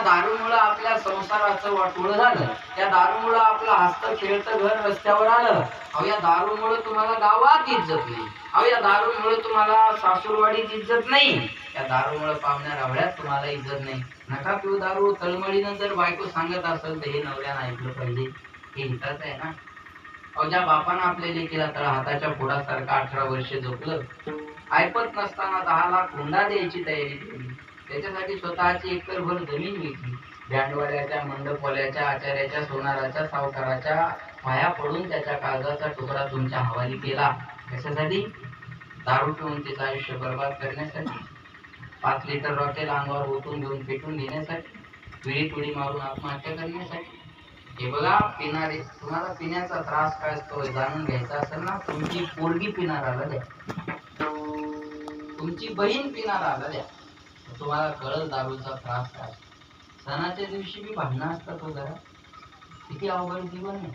दारूमुळे आपल्या संसाराचं वाटोळं झालं, त्या दारूमुळे आपलं हसतं खेळतं घर रस्त्यावर आलं. अहो या दारूमुळे तुम्हाला गावात इज्जत नाही, अहो या दारूमुळे तुम्हाला सासूरवाडीत इज्जत नाही, या दारूमुळे पाहुण्या रावळ्यात तुम्हाला इज्जत नाही. नका पिऊ दारू. तळमळीनं जर बायको सांगत असेल तर हे नवऱ्यानं ऐकलं पाहिजे, हे हिताच आहे ना. अहो ज्या बापानं आपल्या लेकीला तळ हाताच्या फोडासारखं 18 वर्षे जपलं, ऐपत नसताना 10 लाख हुंडा द्यायची तयारी केली, त्याच्यासाठी स्वतःची एकरभर जमीन विकली, बँडवाल्याच्या, मंडपवाल्याच्या, आचार्याच्या, सोनाराच्या, सावकाराच्या पाया पडून त्याच्या काळजाचा तुकडा तुमच्या हवाली केला. कशासाठी? दारू पिऊन तिचं आयुष्य बर्बाद करण्यासाठी, 5 लिटर रॉकेल अंगावर ओतून घेऊन पेटून घेण्यासाठी, पिढी पिढी मारून आत्महत्या करण्यासाठी. हे बघा, पिणारे, तुम्हाला पिण्याचा त्रास काय असतो जाणून घ्यायचा असेल ना, तुमची पोरगी पिणाराला द्या, तुमची बहीण पिणाराला द्या, तुम्हाला कळल दारूचा त्रास काय. सणाच्या दिवशी बी भांडणं असतात वगैरे, किती अवघड जीवन आहे.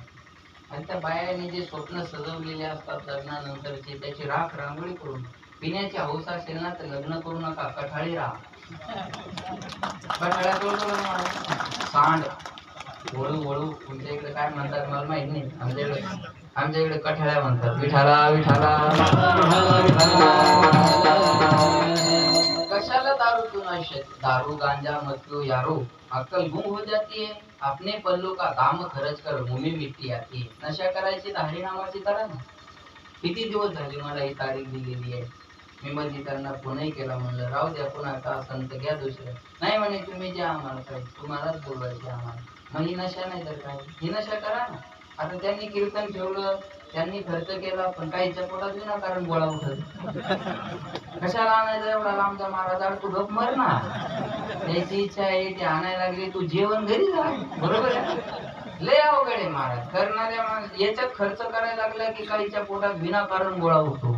आणि त्या बायाने जे स्वप्न सजवलेले असतात लग्नानंतरचे, त्याची राख रांगोळी करून, पिण्याची हौस असेल ना तर लग्न करू नका, कठाळी राहा. कठाळ्यात सांड वळू वळू, तुमच्या इकडे काय म्हणतात मला माहित नाही, आमच्या इकडे कठाळ्या म्हणतात. विठाला विठाला कशाला दारू पिऊन आयुष्य. दारू गांजा मत पियो यारो, अक्कल गुम हो जाती है, अपने पल्लों का दाम खर्च कर मुंह में मिट्टी आती है. नशा करायची हरी नामाची करा ना. किती दिवस झाले मला ही तारीख दिलेली आहे, मी मध्ये त्यांना फोनही केला, म्हणलं राहू द्या, पुन्हा का संत घ्या दुसरं. नाही म्हणे, तुम्ही ज्या आम्हाला पाहिजे, तुम्हालाच बोलवायचे आम्हाला. मग ही नशा नाही तर काय, ही नशा करा ना. आता त्यांनी कीर्तन ठेवलं, त्यांनी खर्च केला, पण काहीच्या पोटात विनाकारण गोळा उठत. कशाला आणायचं एवढा लांबचा महाराज, तू गप मर ना. त्याची इच्छा आहे ते आणायला लागली, तू जेवण घरी जा. बरोबर आहे, लय अवघड आहे महाराज. करणाऱ्या याच्यात खर्च करायला लागला की काहीच्या पोटात विनाकारण गोळा उठतो.